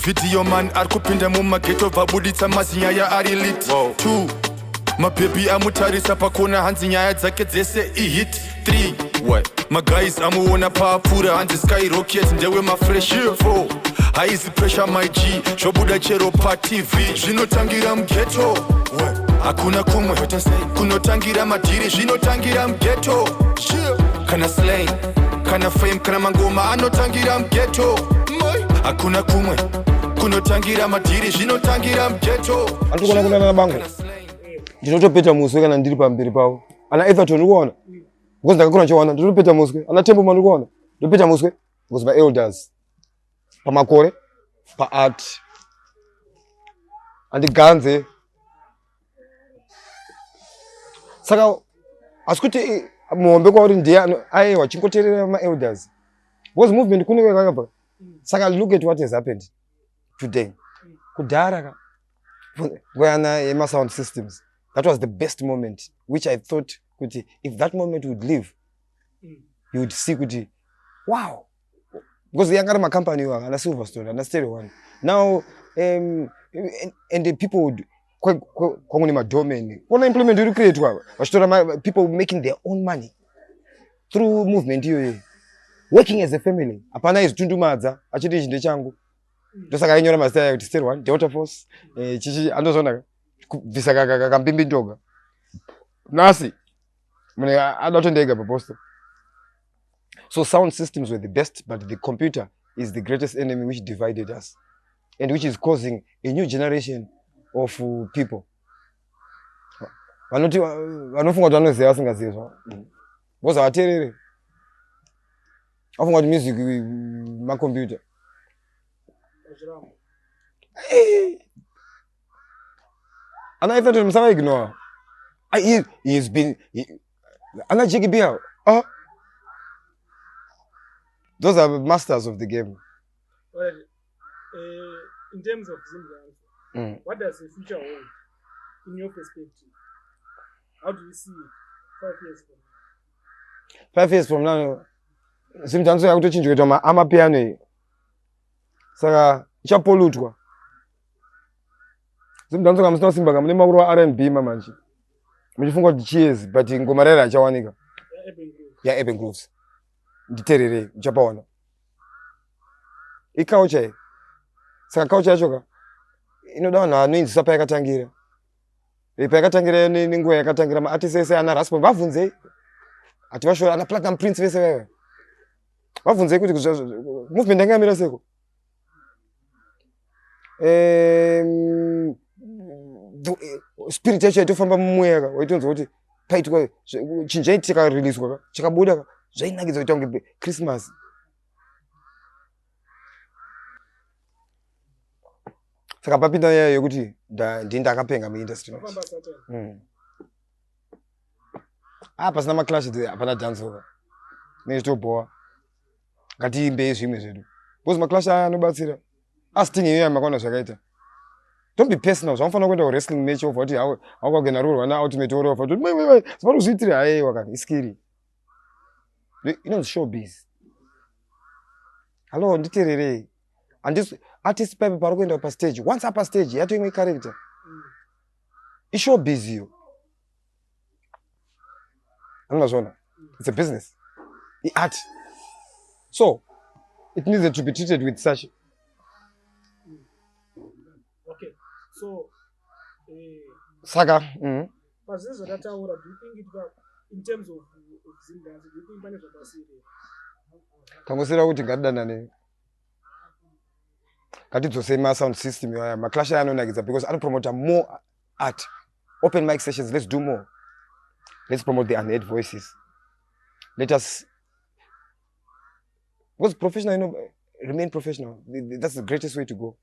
video man arikupinda mumageto vabuditsa mazinyaya ari lit 2 mabebi amutarisa pakona hanzi nyaya dzake dzese ihit 3 maguys amuona paapfuura hanzi skyrocket ndewe mafresh 4 haizi pressure my G zvobuda chero patv zvinotangira mugeto hakuna kumwe kunotangira madhiri zvinotangira mugeto kana slang kana fame kana mangoma anotangira mugeto hakuna kumwe kunotangira madhiri zvinotangira mugeto andikona kunana bangu ndinotopeta muswe kana ndiri pamberi pavo ana Everton ndikuona because ndakakona chawana ndinotopeta muswe ana Temple ndikuona ndopeta muswe because my elders pamakore paart andiganze saka asikuti muombe kwauri ndiye aiwa chingoteerera ma-elders because movement kune kwakabva saka look at what has happened today kudhara kwayana yema-sound systems that was the best moment which I thought kuti if that moment would live you would see kuti wow because yangari macompany wanga ana Silverstone ana Stereo One now and the people would kwanguni madomain kona implement iri createwa vachitora people making their own money through movement iyoyo working as a family hapana izitundumadza achiti ichi ndechangu ndosaka ainyora mazita yayo kuti Stereo One Delta Force chichi andozona kubvisa kakambimbindoga nasi mune adatondega paposta. So sound systems were the best, but the computer is the greatest enemy which divided us and which is causing a new generation of people. Vanofunga kuti vanoziva vasingaziva because havateereri vafunga kuti music macomputer. Ana Everton musava ignore. He has been ana JKB. Those are masters of the game. Well, in terms of Zimdancehall, what does the future hold in your perspective? How do you see it 5 years from now? 5 years from now, Zimdancehall yakutochinjwa kuita amapiano. Saka ichapolutwa. Zimdancehall kamusina simba kamune makuru wa R&B mamanje. Muchifunga kuti cheers but ngoma rera achawanika. Ya Eben Grooves. Nditerere uchapaona. Ikaucha. Saka kaucha yachoka. Inoda vanhu vanoinzisa payakatangira. Payakatangira nenguva yakatangira maartist ese ana raspo vabvunzei. Ati vashora ana Platinum Prince vese wewe. Vabvunzei kuti movement yangamira seko. Spirit yacho yatofamba mumweya waitonzwa kuti paitwa chinjai chikareliswa chikabuda zvainakidza kuita kunge Christmas. Saka papinda nyaya yekuti ndakapenga muindustry. Pasina maclash hapana dancehall. Nechitoboa. Ngatiimbe zvimwe zvedu. Because maclash aya anobatsira. Asting iyoyo makona zvakaita. Don't be personal. Zvamufana kuenda wrestling match of kuti haukagena rule wana ultimate warrior of kuti sipano zviitira hayi wakani iskiri. You know showbiz. Hello nditerere. And this artist paper pari kuenda pa stage. Once up stage yato imwe character. It's showbiz you. Anazona. It's a business. The art. So it needs to be treated with such. Okay. So Saga. But this is that do you think it got in terms of Zimdancehall, do you think managed to see it? Kangosira kuti ngatidanane. Ngatidzose ma-sound system yaya maclash anonakidza because anopromote more art. Open mic sessions, let's do more. Let's promote the unheard voices. Let us, because professional, remain professional. That's the greatest way to go.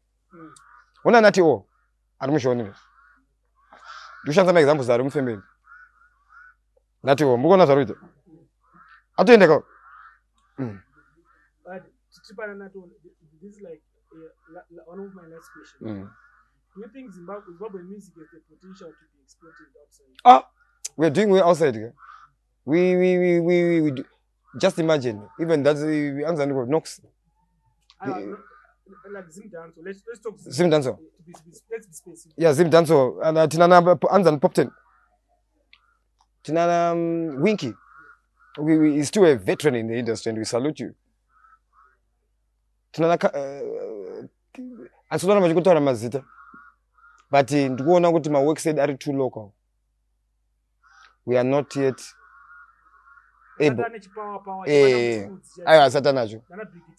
Ona nati arimushoni. Ndushanza ma-examples ari mufembeni. Nati mukona zvaruita. Atoende ka. But this is like one of my last questions. Do you think Zimbabwe music has the potential to be exported outside? We're doing well outside. We do. Just imagine, even that's the answer Knox. like Zimdancehall. Let's talk Zimdancehall. Let's be specific. Yeah, Zimdancehall. And tinana Anzan Popten. Tinana Winky. He's still a veteran in the industry and we salute you. Tinana asodana machikutaura mazita. But ndikuona kuti my work said are too local. We are not yet able. Asata nacho.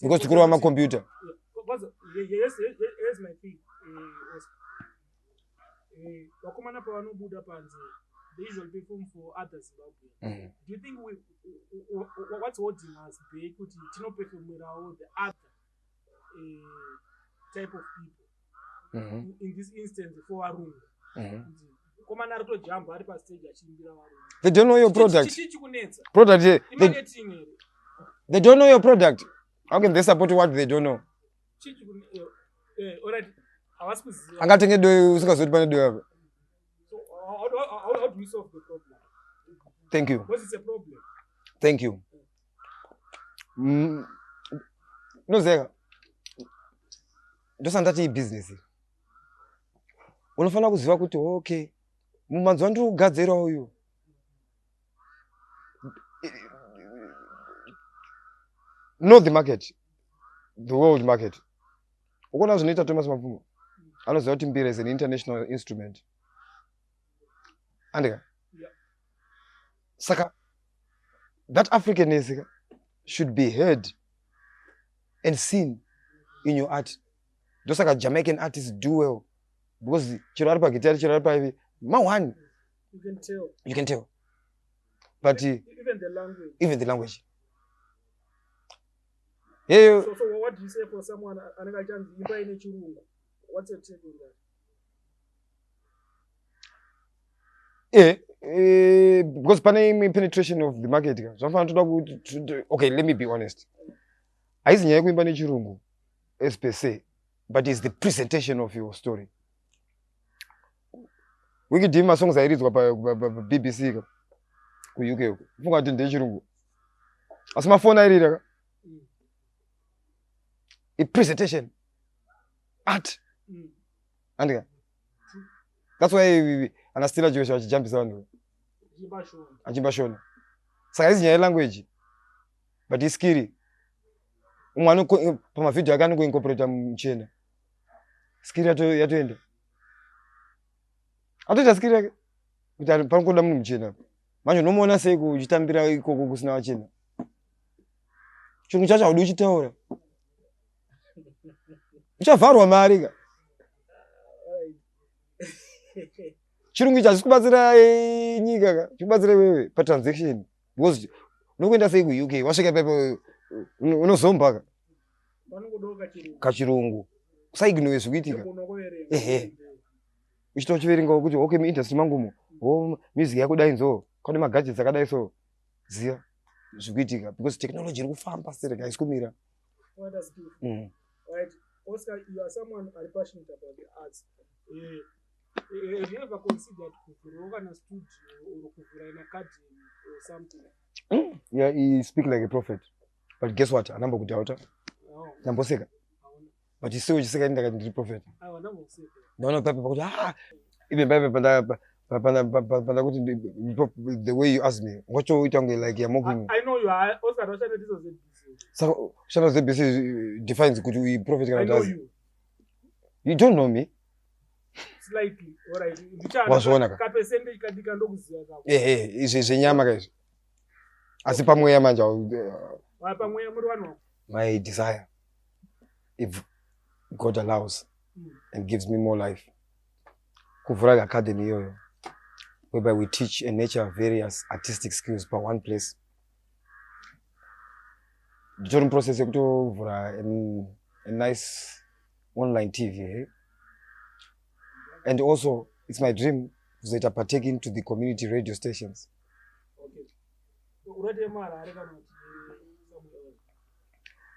Because tikuru ma computer. Here's my thing. Wakomana pawanobuda panze. They usually perform for other Zimbabweans. Do you think what's holding us back? Tino perform with the other type of people. In this instance, for a room. They don't know your product. They don't know your product. How can they support what they don't know? How do we solve the problem? Thank you. What is the problem? Thank you. No, Zega. Just andati business. Unofana kuziva kuti okay. Mumanzo ndiri kugadzira uyu. Know the market. The world market. Ukona zvinoita Thomas Mapfumo. Anoziva kuti mbira is an international instrument. Andika. Yeah. Saka, that Africanism should be heard and seen in your art. Just like a Jamaican artists do well. Because Chirarpa guitar, Chirarpa, one. You can tell. You can tell. But even the language. Even the language. Yeah. So what do you say for someone what's your take on that? Because penetration of the market. Okay, let me be honest. I see chirungu as per se, but it's the presentation of your story. We get my songs I read by BBC ku UK. Funga dinde chirungu. Asma phone I read. A presentation, art, and that's why and I still Jewish jump sound. Ajimbashon. So is your language, but it's scary. Umanu from a video I can't go incorporate mchina. Scary to end. I don't just scary. But I don't go down mchina. Man, no more say go jitambira iko kusina wachina. Chungu chacha uduchitaura. Uchavarwa mariga. Chirungu chasikubatsira nyika chikubatsira wewe pa transaction because nokuenda sei ku UK wasvika pepe unozombaka kachirungu usaignore zvikuitika uchitochiverenga kuti okay muindustry mangumo music yakudai nzo kune magadgets akadai so ziya zvikuitika because technology iri kufamba sereka isikumira. Right, Oscar, you are someone who are passionate about the arts. Have you ever considered kuvura in a studio or kuvura in a academy or something? Yeah, he speaks like a prophet. But guess what? Anamba kudauta. Namboseka. But you see what you say in the prophet. No, Papa. Even Papa, the way you ask me, what you talking like you're mocking me. I know you are. Oscar, this was it. So, Shana ZBC defines could we prophet? I know you. You don't know me. Slightly, alright. What's one? It's a nyama guys. Asipamuya manja. My desire, if God allows and gives me more life, Kuvuraga Academy, whereby we teach and nurture various artistic skills per one place. During process for a nice online TV, and also it's my dream that I partake into the community radio stations.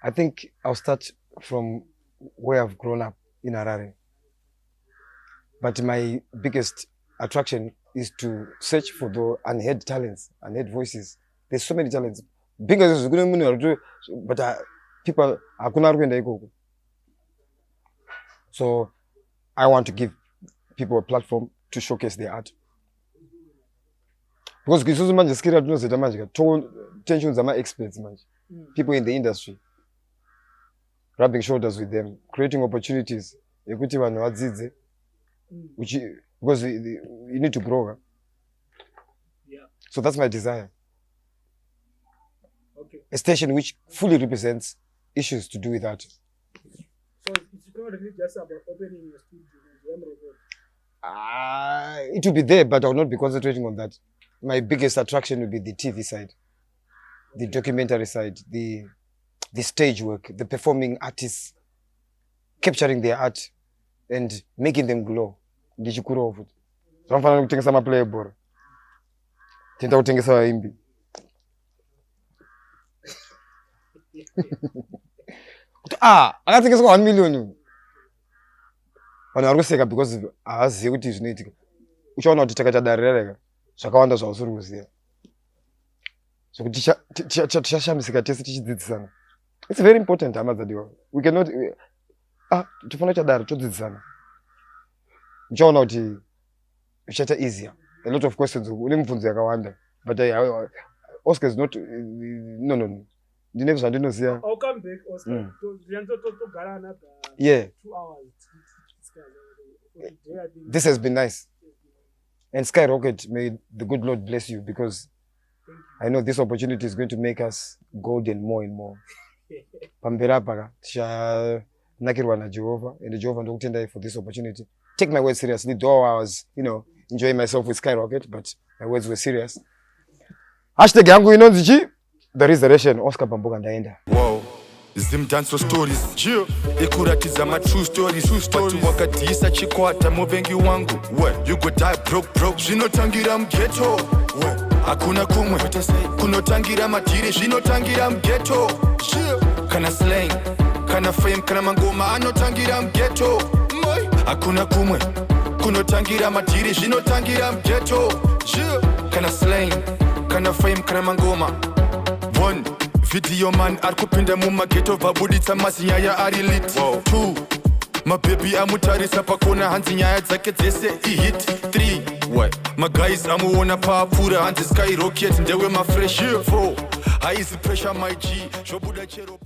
I think I'll start from where I've grown up in Harare, but my biggest attraction is to search for the unheard talents, unheard voices. There's so many talents. Because but people are going to go. So I want to give people a platform to showcase their art. Because kisuzu manje skira tunozeta manje tensions zama experts manje. People in the industry rubbing shoulders with them, creating opportunities ekuti vanhu vadzidze because you need to grow. Yeah. So that's my desire. Okay. A station which fully represents issues to do with art. So it's not really just about opening a studio. It will be there, but I will not be concentrating on that. My biggest attraction will be the TV side, the documentary side, the stage work, the performing artists, capturing their art and making them glow. Ndichikuro futhi. Zvamfanana kutengesa maplay bora. Tenda kutengesa vaimbi. Akatengeswa 1 million. Vanhu vari kuseka because haazivi kuti zvinoitika. Uchaona kuti takachadarira zvakawanda zvausiri kuziva. Zvokuti tichashamisika tese tichidzidzisana. It's very important, hama dzadiwa. We cannot tifana chadaro todzidzisana. Uchaona kuti zvichaita easier. A lot of questions une mibvunzo yakawanda. But Oscar is not no. Ndine zvandinoziva. I'll come back, Oscar. Yeah. 2 hours. This has been nice. And Skyrocket, may the good Lord bless you, because I know this opportunity is going to make us golden more and more. Pambera para nakirwa na Jehovah, and Jehovah ndokutenda for this opportunity. Take my words seriously, though I was, enjoying myself with Skyrocket, but my words were serious. Hashtag yangu inonzi the resurrection, Oscar Pamboka ndaenda. Wow. Zimdancehall stories ikuratidza ma true stories but wakadhisa chikwata muvengi wangu you go die broke zvinotangira mughetto hakuna kumwe kunotangira madhiri zvinotangira mughetto kana slang kana fame kana mangoma anotangira mughetto hakuna kumwe kunotangira madhiri zvinotangira mughetto kana slang kana fame kana mangoma one video man arikupinda mumageto vabuditsa mazinyaya ari lit 2 mabhebi amutarisa pakona hanzi nyaya dzake dzese ihit 3 maguys amuona paapfuura hanzi Skyrocket ndewe mafresh 4 haizi pressure my G zvobuda chero